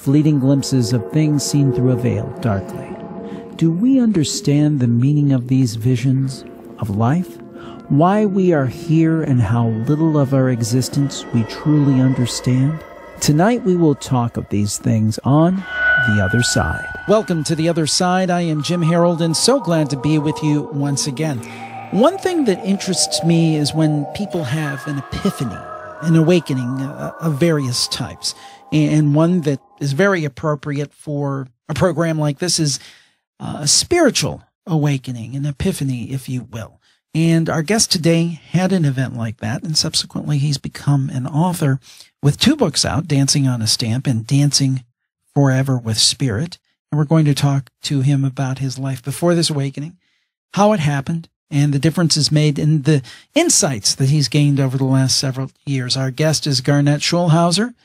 fleeting glimpses of things seen through a veil darkly. Do we understand the meaning of these visions of life? Why we are here and how little of our existence we truly understand? Tonight we will talk of these things on The Other Side. Welcome to The Other Side. I am Jim Harold and so glad to be with you once again. One thing that interests me is when people have an epiphany, an awakening of various types. And one that is very appropriate for a program like this is a spiritual awakening, an epiphany, if you will. And our guest today had an event like that, and subsequently he's become an author with 2 books out, Dancing on a Stamp and Dancing Forever with Spirit. And we're going to talk to him about his life before this awakening, how it happened, and the differences made in the insights that he's gained over the last several years. Our guest is Garnet Schulhauser.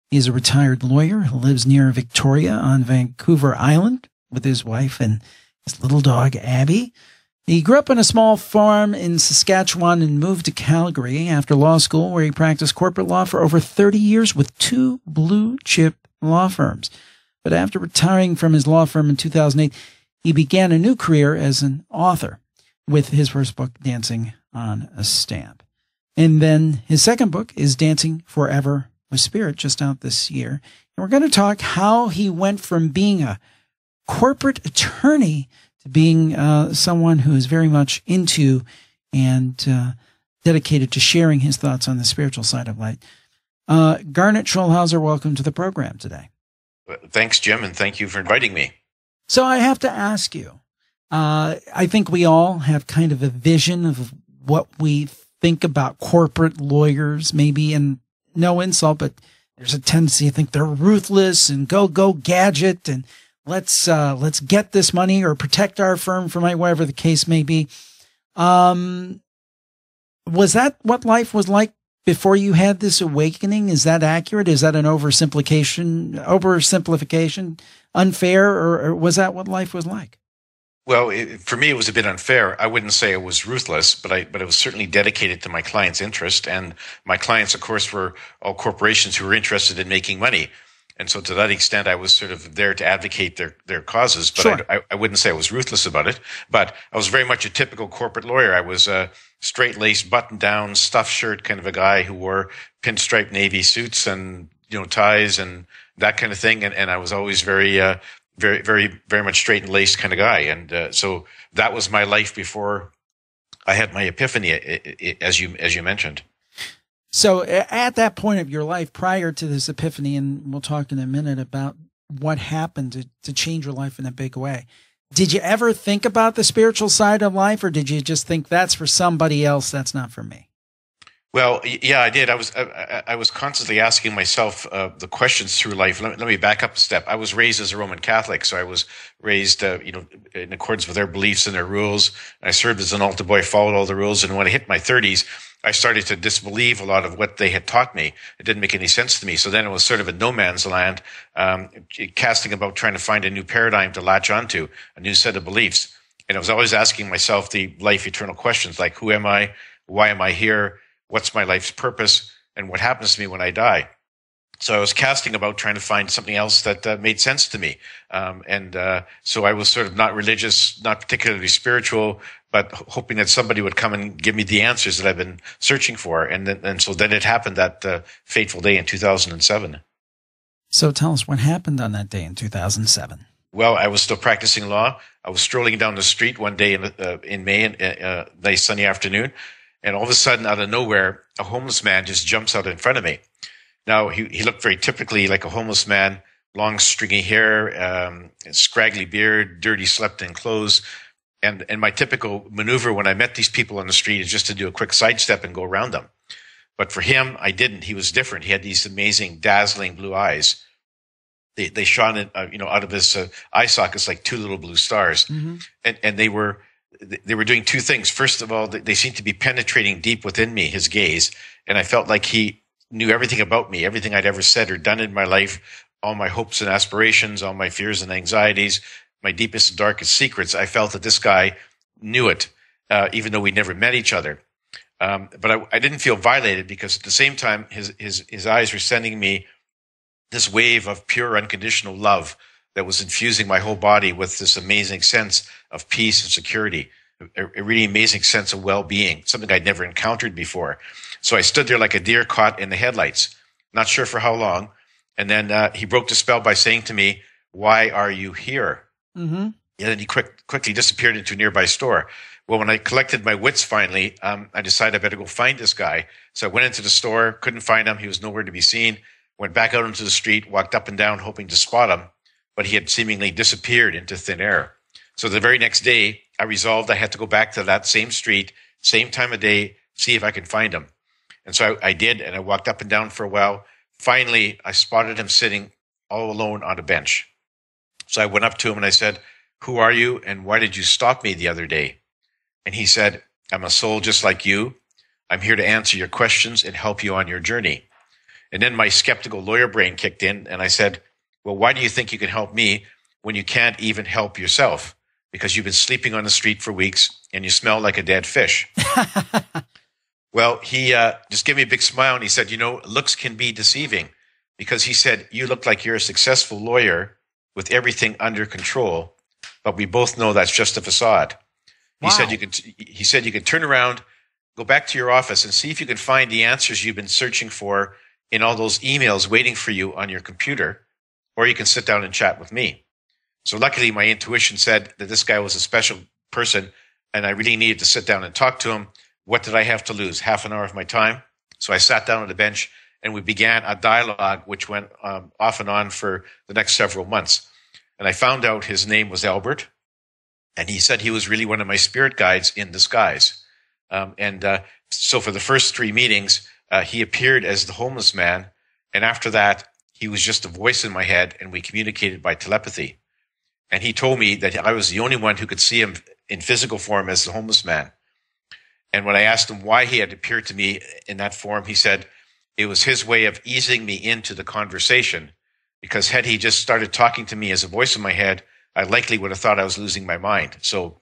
He's a retired lawyer who lives near Victoria on Vancouver Island with his wife and his little dog, Abby. He grew up on a small farm in Saskatchewan and moved to Calgary after law school, where he practiced corporate law for over 30 years with 2 blue-chip law firms. But after retiring from his law firm in 2008, he began a new career as an author with his first book, Dancing on a Stamp. And then his second book is Dancing Forever with Spirit, just out this year. And we're going to talk how he went from being a corporate attorney to being someone who is very much into and dedicated to sharing his thoughts on the spiritual side of life. Garnet Schulhauser, welcome to the program today. Thanks, Jim, and thank you for inviting me. So I have to ask you, I think we all have kind of a vision of what we think about corporate lawyers, maybe, and no insult, but there's a tendency to think they're ruthless and go gadget and let's get this money or protect our firm from whatever the case may be. Was that what life was like before you had this awakening? Is that accurate? Is that an oversimplification, unfair, or was that what life was like? Well, for me, it was a bit unfair. I wouldn't say it was ruthless, but I was certainly dedicated to my clients' interest. And my clients, of course, were all corporations who were interested in making money. And so to that extent, I was sort of there to advocate their causes. But sure. I wouldn't say I was ruthless about it. But I was very much a typical corporate lawyer. I was a straight-laced, button-down, stuffed shirt kind of a guy who wore pinstripe navy suits and, ties and that kind of thing. And I was always very much straight and laced kind of guy. And so that was my life before I had my epiphany, as you mentioned. So at that point of your life, prior to this epiphany, and we'll talk in a minute about what happened to change your life in a big way, did you ever think about the spiritual side of life, or did you just think that's for somebody else, that's not for me? Well, yeah, I did. I was constantly asking myself the questions through life. Let me back up a step. I was raised as a Roman Catholic, so I was raised, in accordance with their beliefs and their rules. I served as an altar boy, followed all the rules, and when I hit my 30s, I started to disbelieve a lot of what they had taught me. It didn't make any sense to me. So then it was sort of a no man's land, casting about trying to find a new paradigm to latch onto, a new set of beliefs. And I was always asking myself the life eternal questions like, who am I? Why am I here? What's my life's purpose? And what happens to me when I die? So I was casting about trying to find something else that made sense to me. So I was sort of not religious, not particularly spiritual, but hoping that somebody would come and give me the answers that I've been searching for. And so then it happened that fateful day in 2007. So tell us what happened on that day in 2007. Well, I was still practicing law. I was strolling down the street one day in May, nice sunny afternoon. And all of a sudden, out of nowhere, a homeless man just jumps out in front of me. Now, he looked very typically like a homeless man, long stringy hair, scraggly beard, dirty slept-in clothes. And my typical maneuver when I met these people on the street is just to do a quick sidestep and go around them. But for him, I didn't. He was different. He had these amazing, dazzling blue eyes. They shone, out of his eye sockets like 2 little blue stars. Mm-hmm. And they were doing 2 things. First of all, they seemed to be penetrating deep within me, his gaze. And I felt like he knew everything about me, everything I'd ever said or done in my life, all my hopes and aspirations, all my fears and anxieties, my deepest and darkest secrets. I felt that this guy knew it, even though we never met each other. But I didn't feel violated because at the same time, his eyes were sending me this wave of pure unconditional love that was infusing my whole body with this amazing sense of peace and security, a really amazing sense of well-being, something I'd never encountered before. So I stood there like a deer caught in the headlights, not sure for how long. And then he broke the spell by saying to me, "Why are you here?" Mm-hmm. And then he quickly disappeared into a nearby store. Well, when I collected my wits finally, I decided I better go find this guy. So I went into the store, couldn't find him. He was nowhere to be seen. Went back out into the street, walked up and down, hoping to spot him, but he had seemingly disappeared into thin air. So the very next day, I resolved I had to go back to that same street, same time of day, see if I could find him. And so I did, and I walked up and down for a while. Finally, I spotted him sitting all alone on a bench. So I went up to him and I said, "Who are you, and why did you stalk me the other day?" And he said, "I'm a soul just like you. I'm here to answer your questions and help you on your journey." And then my skeptical lawyer brain kicked in, and I said, "Well, why do you think you can help me when you can't even help yourself? Because you've been sleeping on the street for weeks and you smell like a dead fish." Well, he just gave me a big smile and he said, "Looks can be deceiving," because he said, "You look like you're a successful lawyer with everything under control, but we both know that's just a facade." Wow. He said you could turn around, go back to your office and see if you can find the answers you've been searching for in all those emails waiting for you on your computer, or you can sit down and chat with me. So luckily, my intuition said that this guy was a special person, and I really needed to sit down and talk to him. What did I have to lose? Half an hour of my time? So I sat down on the bench, and we began a dialogue which went off and on for the next several months. And I found out his name was Albert, and he said he was really one of my spirit guides in disguise. So for the first 3 meetings, he appeared as the homeless man, and after that, he was just a voice in my head, and we communicated by telepathy. And he told me that I was the only one who could see him in physical form as the homeless man. And when I asked him why he had appeared to me in that form, he said it was his way of easing me into the conversation, because had he just started talking to me as a voice in my head, I likely would have thought I was losing my mind. So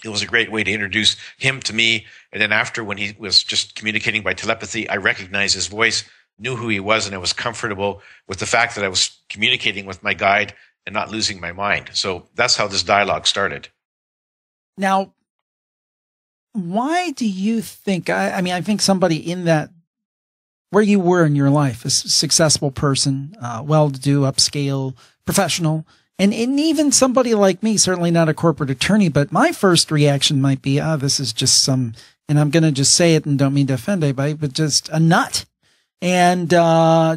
it was a great way to introduce him to me. And then after, when he was just communicating by telepathy, I recognized his voice, knew who he was, and I was comfortable with the fact that I was communicating with my guide and not losing my mind. So that's how this dialogue started. Now, why do you think, I think somebody in that, where you were in your life, a successful person, well-to-do, upscale, professional, and even somebody like me, certainly not a corporate attorney, but my first reaction might be, this is just some, and I'm going to just say it and don't mean to offend anybody, but just a nut, and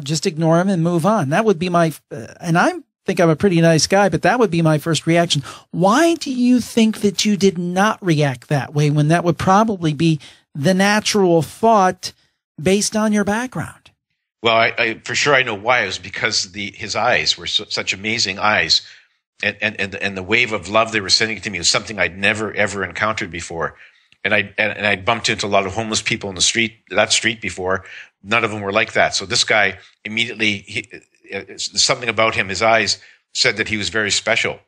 just ignore him and move on. That would be my, and I think I'm a pretty nice guy, but that would be my first reaction. Why do you think that you did not react that way when that would probably be the natural thought based on your background? Well, I for sure I know why. It was because his eyes were such amazing eyes, and the wave of love they were sending to me was something I'd never ever encountered before. And I bumped into a lot of homeless people in that street before. None of them were like that. So this guy immediately, something about him, his eyes said that he was very special.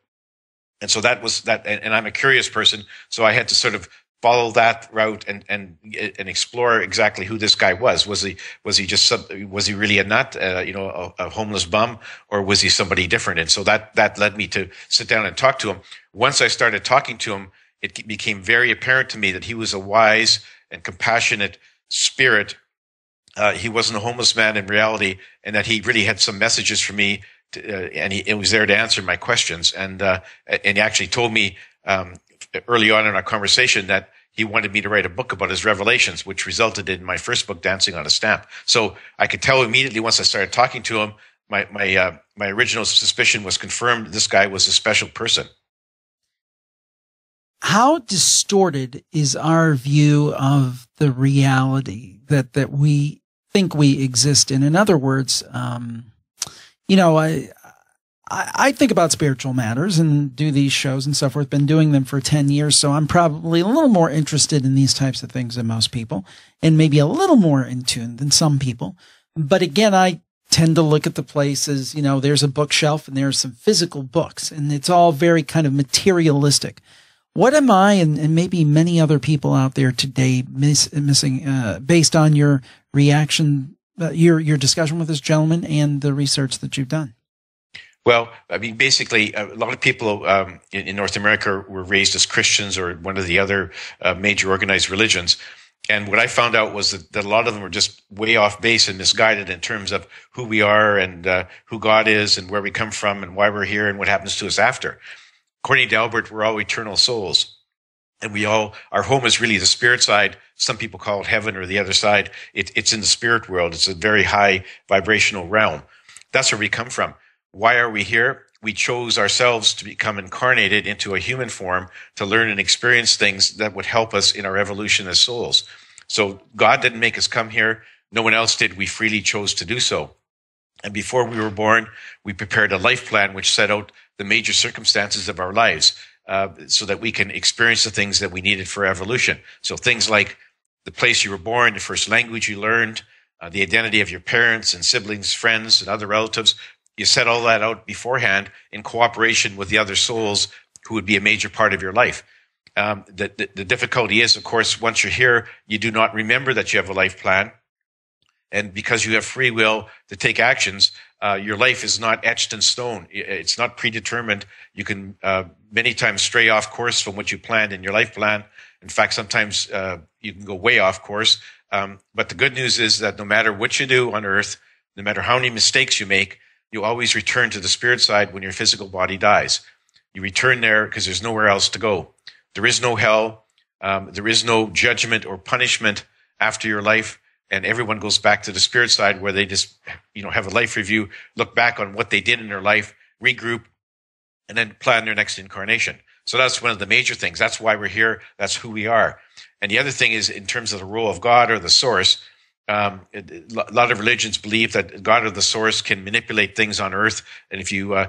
And so that was that. And I'm a curious person, so I had to sort of follow that route and explore exactly who this guy was. Was he really a nut, a homeless bum, or was he somebody different? And so that led me to sit down and talk to him. Once I started talking to him, it became very apparent to me that he was a wise and compassionate spirit. He wasn't a homeless man in reality, and that he really had some messages for me, and he was there to answer my questions. And he actually told me early on in our conversation that he wanted me to write a book about his revelations, which resulted in my first book, Dancing on a Stamp. So I could tell immediately once I started talking to him, my original suspicion was confirmed. This guy was a special person. How distorted is our view of the reality that we think we exist in? In other words, I think about spiritual matters and do these shows and so forth. Been doing them for 10 years, so I'm probably a little more interested in these types of things than most people, and maybe a little more in tune than some people. But again, I tend to look at the places, there's a bookshelf and there's some physical books, and it's all very kind of materialistic. What am I and maybe many other people out there today missing based on your reaction your discussion with this gentleman and the research that you've done? Well, I mean, basically, a lot of people in North America were raised as Christians or one of the other major organized religions. And what I found out was that a lot of them were just way off base and misguided in terms of who we are and who God is and where we come from and why we're here and what happens to us after. According to Albert, we're all eternal souls. And our home is really the spirit side. Some people call it heaven or the other side. It's in the spirit world. It's a very high vibrational realm. That's where we come from. Why are we here? We chose ourselves to become incarnated into a human form to learn and experience things that would help us in our evolution as souls. So God didn't make us come here. No one else did. We freely chose to do so. And before we were born, we prepared a life plan which set out the major circumstances of our lives so that we can experience the things that we needed for evolution. So things like the place you were born, the first language you learned, the identity of your parents and siblings, friends, and other relatives. You set all that out beforehand in cooperation with the other souls who would be a major part of your life. The difficulty is, of course, once you're here, you do not remember that you have a life plan. And because you have free will to take actions, your life is not etched in stone. It's not predetermined. You can many times stray off course from what you planned in your life plan. In fact, sometimes you can go way off course. But the good news is that no matter what you do on earth, no matter how many mistakes you make, you always return to the spirit side when your physical body dies. You return there because there's nowhere else to go. There is no hell. There is no judgment or punishment after your life. And everyone goes back to the spirit side where they just, have a life review, look back on what they did in their life, regroup, and then plan their next incarnation. So that's one of the major things. That's why we're here. That's who we are. And the other thing is in terms of the role of God or the source, a lot of religions believe that God or the source can manipulate things on earth. And if you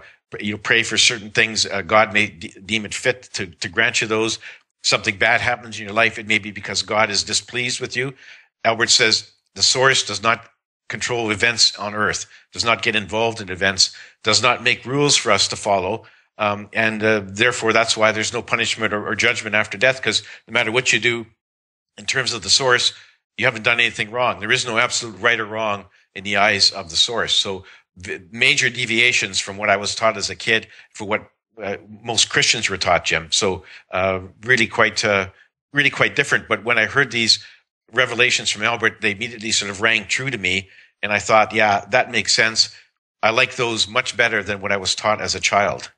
pray for certain things, God may deem it fit to grant you those. Something bad happens in your life, it may be because God is displeased with you. Albert says the source does not control events on earth, does not get involved in events, does not make rules for us to follow. And therefore, that's why there's no punishment or judgment after death, because no matter what you do in terms of the source, you haven't done anything wrong. There is no absolute right or wrong in the eyes of the source. So major deviations from what I was taught as a kid for what most Christians were taught, Jim. So really quite different. But when I heard these revelations from Albert, they immediately sort of rang true to me. And I thought, yeah, that makes sense. I like those much better than what I was taught as a child.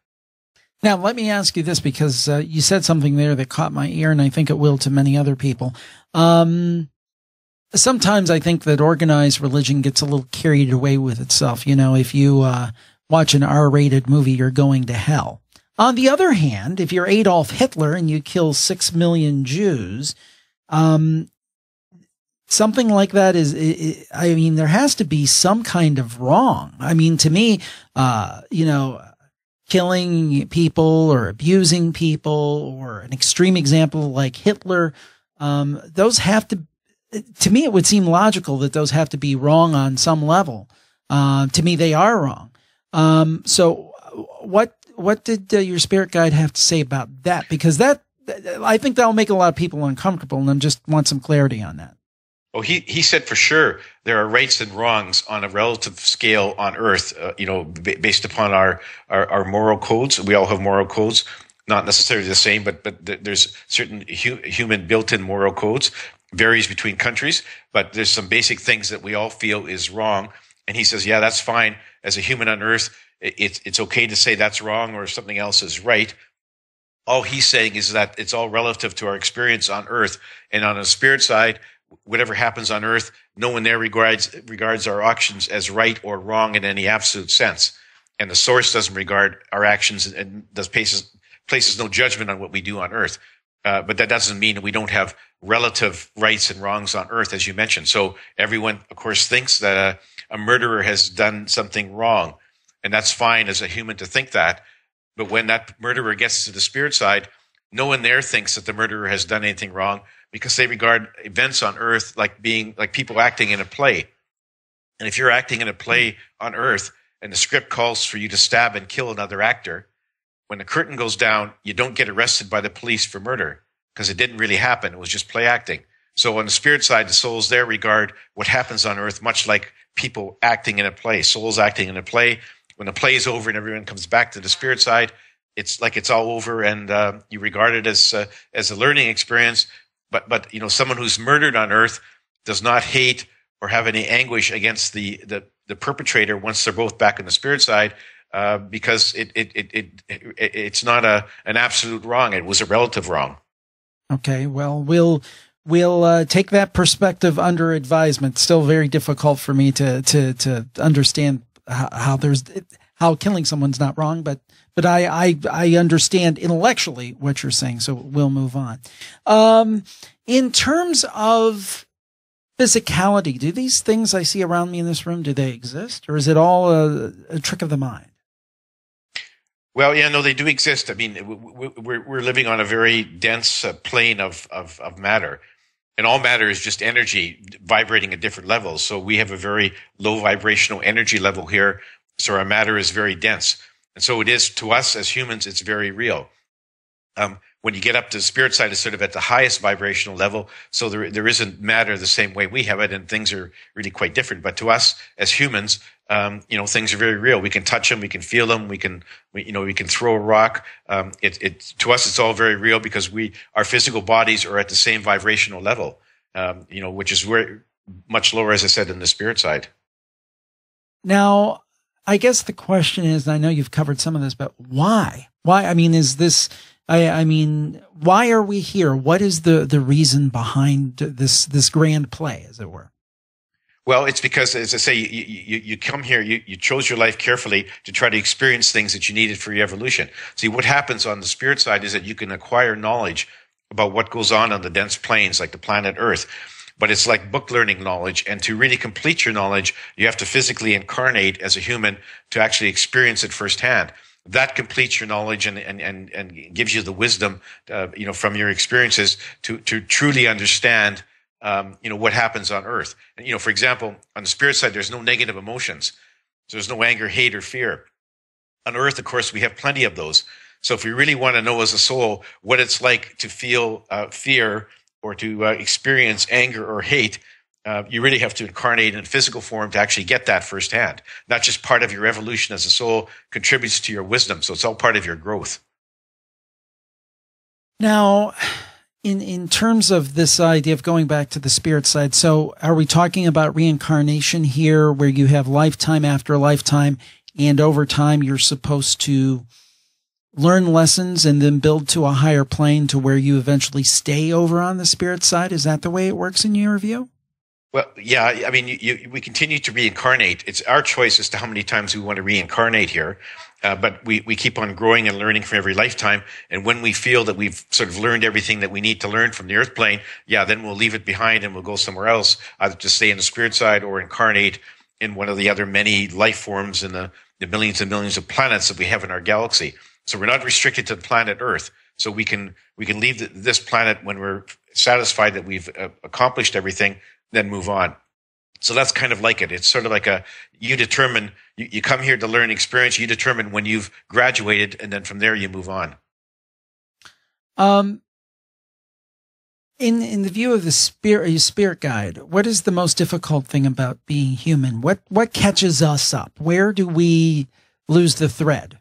Now, let me ask you this, because you said something there that caught my ear, and I think it will to many other people. Sometimes I think that organized religion gets a little carried away with itself. If you watch an R-rated movie, you're going to hell. On the other hand, if you're Adolf Hitler and you kill 6 million Jews, something like that there has to be some kind of wrong. I mean, to me, killing people or abusing people, or an extreme example like Hitler, those have to me, it would seem logical that those have to be wrong on some level. To me, they are wrong. So what did your spirit guide have to say about that? Because I think that'll make a lot of people uncomfortable, and I just want some clarity on that. Oh, he said for sure there are rights and wrongs on a relative scale on earth, based upon our moral codes. We all have moral codes, not necessarily the same, but there's certain human built-in moral codes, varies between countries, but there's some basic things that we all feel is wrong. And he says, yeah, that's fine. As a human on earth, it's okay to say that's wrong or something else is right. All he's saying is that it's all relative to our experience on earth. And on the spirit side, whatever happens on earth, no one there regards our actions as right or wrong in any absolute sense. And the source doesn't regard our actions and places no judgment on what we do on earth. But that doesn't mean we don't have relative rights and wrongs on earth, as you mentioned. So everyone, of course, thinks that a murderer has done something wrong. And that's fine as a human to think that. But when that murderer gets to the spirit side, no one there thinks that the murderer has done anything wrong, because they regard events on earth like being like people acting in a play. And if you're acting in a play on earth and the script calls for you to stab and kill another actor, when the curtain goes down, you don't get arrested by the police for murder because it didn't really happen. It was just play acting. So on the spirit side, the souls there regard what happens on earth much like people acting in a play, souls acting in a play. When the play is over and everyone comes back to the spirit side, it's like it's all over, and you regard it as a learning experience. But someone who's murdered on earth does not hate or have any anguish against the perpetrator once they're both back in the spirit side, because it's not an absolute wrong. It was a relative wrong. Okay, well, we'll take that perspective under advisement. Still very difficult for me to understand how killing someone's not wrong, but I understand intellectually what you're saying. So we'll move on. In terms of physicality, do these things I see around me in this room, do they exist, or is it all a trick of the mind? Well, yeah, no, they do exist. I mean, we're living on a very dense plane of matter, and all matter is just energy vibrating at different levels. So we have a very low vibrational energy level here. So our matter is very dense, and so it is to us as humans. It's very real. When you get up to the spirit side, it's sort of at the highest vibrational level. So there isn't matter the same way we have it, and things are really quite different. But to us as humans, things are very real. We can touch them, we can feel them, we can throw a rock. To us, it's all very real because our physical bodies are at the same vibrational level, which is much lower, as I said, in the spirit side. Now, I guess the question is, and I know you've covered some of this, but why? Why? I mean, is this? Why are we here? What is the reason behind this grand play, as it were? Well, it's because, as I say, you come here, you chose your life carefully to try to experience things that you needed for your evolution. See, what happens on the spirit side is that you can acquire knowledge about what goes on the dense planes, like the planet Earth. But it's like book learning knowledge. And to really complete your knowledge, you have to physically incarnate as a human to actually experience it firsthand. That completes your knowledge and gives you the wisdom, from your experiences to truly understand, what happens on earth. And, for example, on the spirit side, there's no negative emotions. So there's no anger, hate, or fear. On earth, of course, we have plenty of those. So if we really want to know as a soul what it's like to feel fear or to experience anger or hate, you really have to incarnate in physical form to actually get that firsthand. Not just part of your evolution as a soul contributes to your wisdom. So it's all part of your growth. Now, in terms of this idea of going back to the spirit side, so are we talking about reincarnation here, where you have lifetime after lifetime, and over time you're supposed to learn lessons and then build to a higher plane to where you eventually stay over on the spirit side? Is that the way it works in your view? Well, yeah, I mean, we continue to reincarnate. It's our choice as to how many times we want to reincarnate here. But we keep on growing and learning from every lifetime. And when we feel that we've sort of learned everything that we need to learn from the earth plane, then we'll leave it behind and we'll go somewhere else, either to stay in the spirit side or incarnate in one of the other many life forms in the millions and millions of planets that we have in our galaxy. So we're not restricted to the planet Earth. So we can leave this planet when we're satisfied that we've accomplished everything, then move on. So that's kind of like it. It's sort of like you determine, you come here to learn experience, you determine when you've graduated, and then from there you move on. In the view of the spirit guide, what is the most difficult thing about being human? What catches us up? Where do we lose the thread?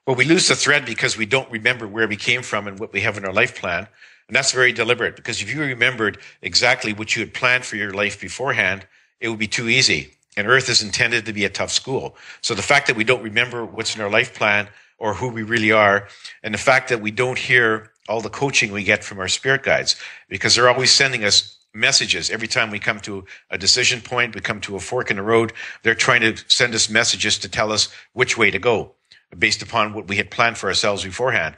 Well, we lose the thread because we don't remember where we came from and what we have in our life plan. And that's very deliberate, because if you remembered exactly what you had planned for your life beforehand, it would be too easy. And Earth is intended to be a tough school. So the fact that we don't remember what's in our life plan or who we really are, and the fact that we don't hear all the coaching we get from our spirit guides, because they're always sending us messages. Every time we come to a decision point, we come to a fork in the road, they're trying to send us messages to tell us which way to go based upon what we had planned for ourselves beforehand.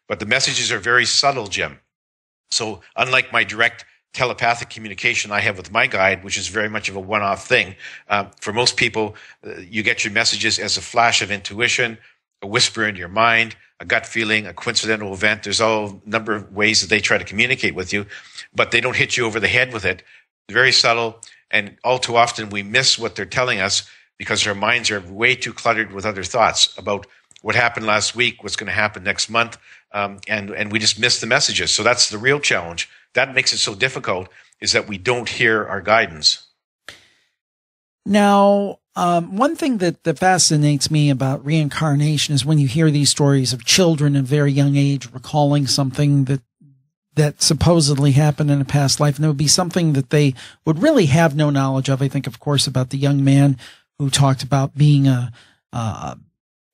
But the messages are very subtle, Jim. So unlike my direct telepathic communication I have with my guide, which is very much of a one-off thing, for most people, you get your messages as a flash of intuition, a whisper in your mind, a gut feeling, a coincidental event. There's all a number of ways that they try to communicate with you, but they don't hit you over the head with it. Very subtle, and all too often we miss what they're telling us because our minds are way too cluttered with other thoughts about what happened last week, what's going to happen next month, and we just miss the messages. So that's the real challenge, that makes it so difficult, is that we don't hear our guidance. Now, one thing that fascinates me about reincarnation is when you hear these stories of children at a very young age recalling something that supposedly happened in a past life, and it would be something that they would really have no knowledge of. I think, of course, about the young man who talked about being an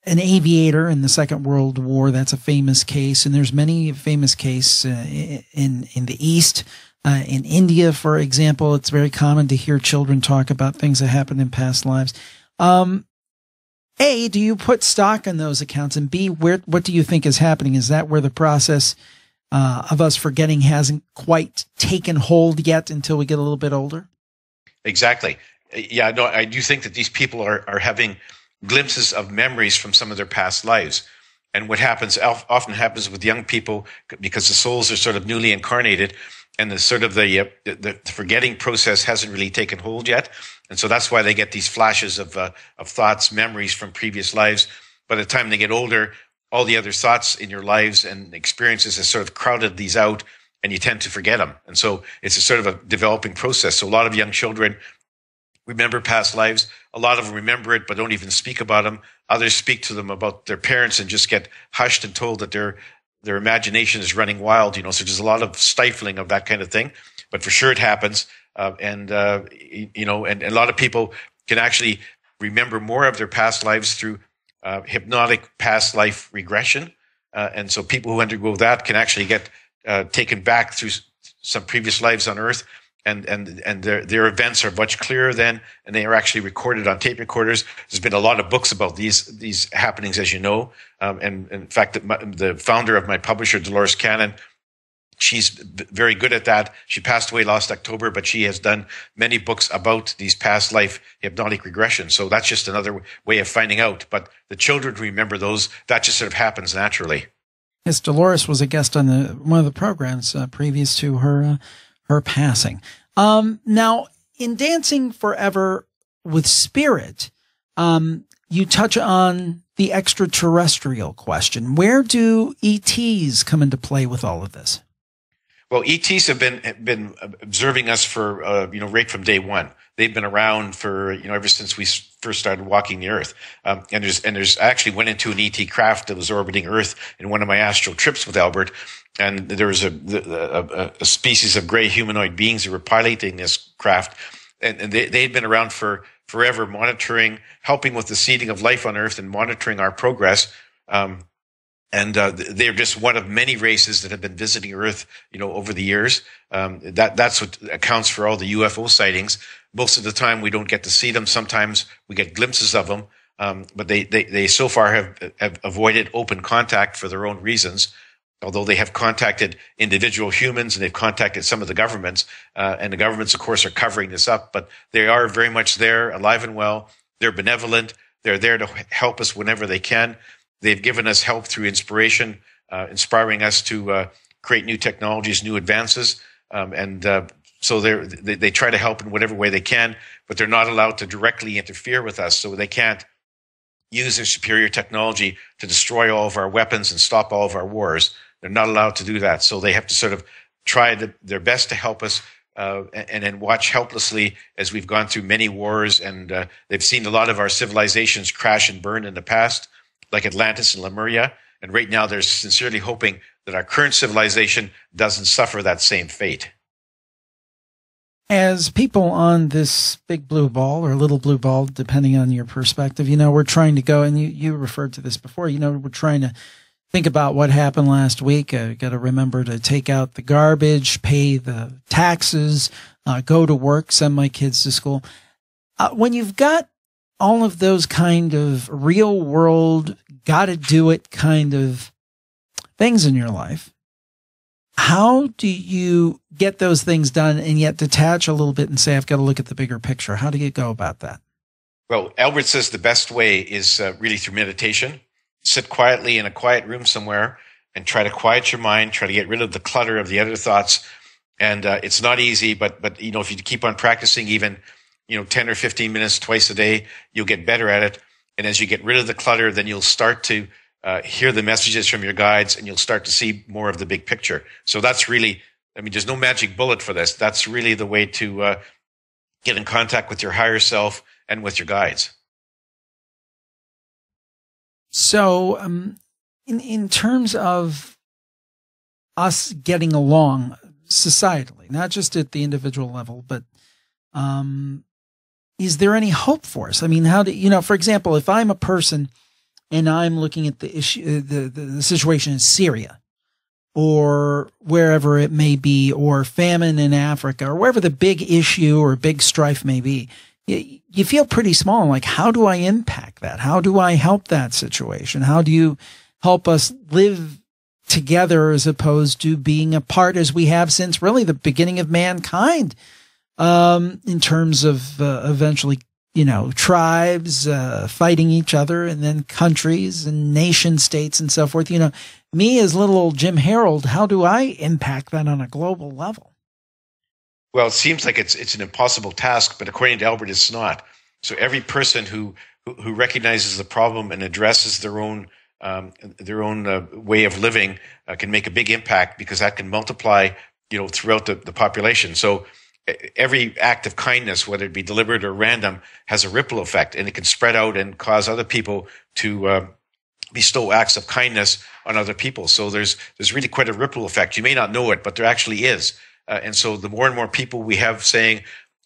aviator in the Second World War. That's a famous case, and there's many famous cases in the East. In India, for example, it's very common to hear children talk about things that happened in past lives. A, do you put stock in those accounts? And B, what do you think is happening? Is that where the process of us forgetting hasn't quite taken hold yet until we get a little bit older? Exactly. Yeah, no, I do think that these people are having glimpses of memories from some of their past lives. And what often happens with young people, because the souls are sort of newly incarnated, and the sort of the forgetting process hasn't really taken hold yet, and so that's why they get these flashes of thoughts, memories from previous lives. By the time they get older, all the other thoughts in your lives and experiences have sort of crowded these out, and you tend to forget them. And so it's a sort of a developing process. So a lot of young children remember past lives. A lot of them remember it, but don't even speak about them. Others speak to them about their parents and just get hushed and told that their imagination is running wild, so there's a lot of stifling of that kind of thing, but for sure it happens. And a lot of people can actually remember more of their past lives through hypnotic past life regression. And so people who undergo that can actually get taken back through some previous lives on Earth. And their events are much clearer then, and they are actually recorded on tape recorders. There's been a lot of books about these happenings, as you know. And in fact, the founder of my publisher, Dolores Cannon, she's very good at that. She passed away last October, but she has done many books about these past life hypnotic regressions. So that's just another way of finding out. But the children remember those. That just sort of happens naturally. Yes, Dolores was a guest on one of the programs previous to her passing. Now, in Dancing Forever with Spirit, you touch on the extraterrestrial question. Where do ETs come into play with all of this? Well, ETs have been observing us for right from day one. They've been around for ever since we first started walking the Earth. And there's I actually went into an ET craft that was orbiting Earth in one of my astral trips with Albert. And there was a species of gray humanoid beings that were piloting this craft, and they'd been around for forever, monitoring, helping with the seeding of life on Earth and monitoring our progress. They're just one of many races that have been visiting Earth, over the years. That's what accounts for all the UFO sightings. Most of the time, we don't get to see them. Sometimes we get glimpses of them, but they so far have avoided open contact for their own reasons. Although they have contacted individual humans and they've contacted some of the governments, and the governments, of course, are covering this up, but they are very much there, alive and well. They're benevolent. They're there to help us whenever they can. They've given us help through inspiration, inspiring us to create new technologies, new advances. So they try to help in whatever way they can, but they're not allowed to directly interfere with us. So they can't use their superior technology to destroy all of our weapons and stop all of our wars. They're not allowed to do that. So they have to sort of try their best to help us and then watch helplessly as we've gone through many wars. And they've seen a lot of our civilizations crash and burn in the past, like Atlantis and Lemuria. And right now they're sincerely hoping that our current civilization doesn't suffer that same fate. As people on this big blue ball or little blue ball, depending on your perspective, we're trying to go, and you referred to this before, we're trying to think about what happened last week. Got to remember to take out the garbage, pay the taxes, go to work, send my kids to school. When you've got all of those kind of real world, got to do it kind of things in your life, how do you get those things done and yet detach a little bit and say, I've got to look at the bigger picture? How do you go about that? Well, Albert says the best way is really through meditation. Sit quietly in a quiet room somewhere and try to quiet your mind, try to get rid of the clutter of the other thoughts. And it's not easy, but if you keep on practicing even 10 or 15 minutes twice a day, you'll get better at it. And as you get rid of the clutter, then you'll start to hear the messages from your guides, and you'll start to see more of the big picture. So that's really I mean, there's no magic bullet for this. That's really the way to get in contact with your higher self and with your guides. So, in terms of us getting along societally, not just at the individual level, but is there any hope for us? I mean, how do for example, if I'm a person and I'm looking at the issue, the situation in Syria, or wherever it may be, or famine in Africa, or wherever the big issue or big strife may be, you feel pretty small. Like, how do I impact that? How do I help that situation? How do you help us live together as opposed to being apart as we have since really the beginning of mankind, in terms of eventually, tribes fighting each other, and then countries and nation states and so forth. Me as little old Jim Harold, how do I impact that on a global level? Well, it seems like it's an impossible task, but according to Albert, it's not. So every person who recognizes the problem and addresses their own way of living can make a big impact, because that can multiply, throughout the population. So every act of kindness, whether it be deliberate or random, has a ripple effect, and it can spread out and cause other people to bestow acts of kindness on other people. So there's really quite a ripple effect. You may not know it, but there actually is. And so the more and more people we have saying,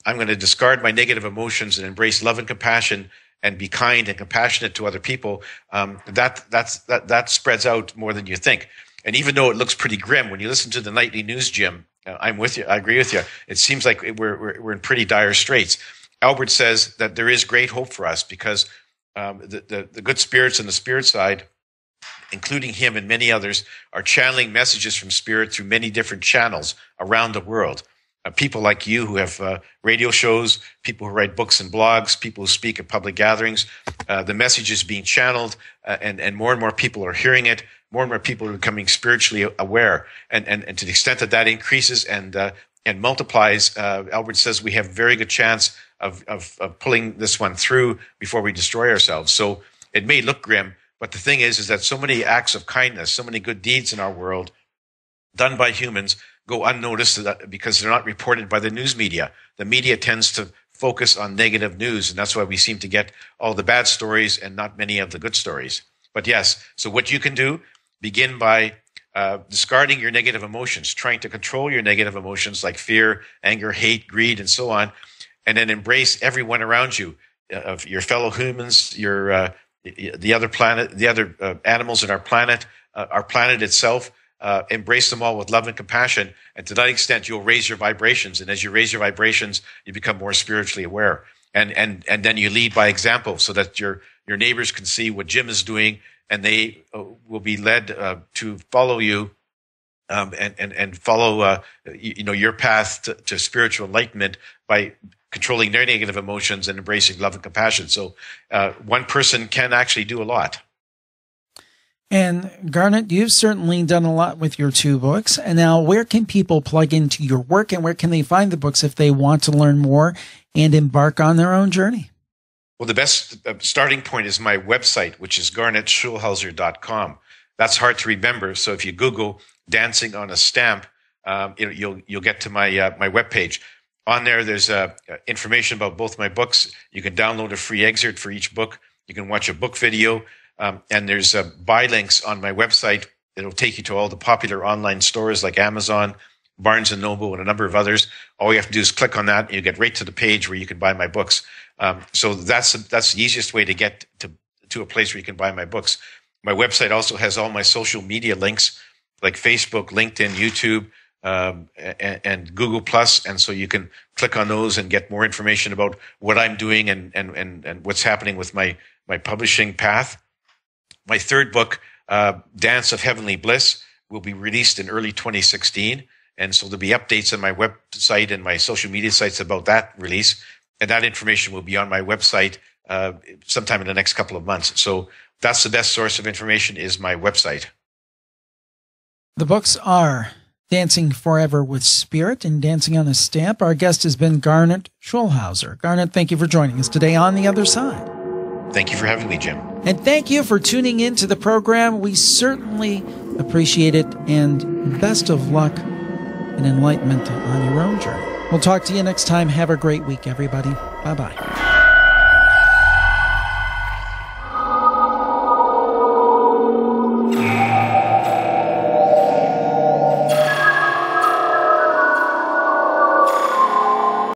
I'm going to discard my negative emotions and embrace love and compassion and be kind and compassionate to other people, that spreads out more than you think. And even though it looks pretty grim, when you listen to the nightly news, Jim, I'm with you. I agree with you. It seems like we're in pretty dire straits. Albert says that there is great hope for us, because the good spirits on the spirit side, including him and many others, are channeling messages from spirit through many different channels around the world. People like you who have radio shows, people who write books and blogs, people who speak at public gatherings, the message is being channeled, and more people are hearing it. More and more people are becoming spiritually aware, and to the extent that increases and multiplies, Albert says we have a very good chance of pulling this one through before we destroy ourselves. So it may look grim, but the thing is that so many acts of kindness, so many good deeds in our world, done by humans, go unnoticed because they're not reported by the news media. The media tends to focus on negative news, and that's why we seem to get all the bad stories and not many of the good stories. But yes, so what you can do, begin by discarding your negative emotions, trying to control your negative emotions like fear, anger, hate, greed, and so on, and then embrace everyone around you, of your fellow humans, the other planet, the other animals in our planet itself. Embrace them all with love and compassion, and to that extent, you'll raise your vibrations. And as you raise your vibrations, you become more spiritually aware. And then you lead by example, so that your neighbors can see what Jim is doing, and they will be led to follow you, and follow your path to spiritual enlightenment by controlling their negative emotions and embracing love and compassion. So one person can actually do a lot. And Garnet, you've certainly done a lot with your 2 books. And now, where can people plug into your work, and where can they find the books if they want to learn more and embark on their own journey? Well, the best starting point is my website, which is garnetschulhauser.com. That's hard to remember. So if you Google "dancing on a stamp," you'll get to my webpage. On there, there's information about both my books. You can download a free excerpt for each book. You can watch a book video. And there's buy links on my website. It'll take you to all the popular online stores like Amazon, Barnes & Noble, and a number of others. All you have to do is click on that, and you get right to the page where you can buy my books. So that's the easiest way to get to a place where you can buy my books. My website also has all my social media links, like Facebook, LinkedIn, YouTube, and Google+. And so you can click on those and get more information about what I'm doing and what's happening with my publishing path. My 3rd book, Dance of Heavenly Bliss, will be released in early 2016. And so there'll be updates on my website and my social media sites about that release. And that information will be on my website sometime in the next couple of months. So that's the best source of information, is my website. The books are Dancing Forever with Spirit and Dancing on a Stamp. Our guest has been Garnet Schulhauser. Garnet, thank you for joining us today on The Other Side. Thank you for having me, Jim. And thank you for tuning in to the program. We certainly appreciate it, and best of luck and enlightenment on your own journey. We'll talk to you next time. Have a great week, everybody. Bye-bye.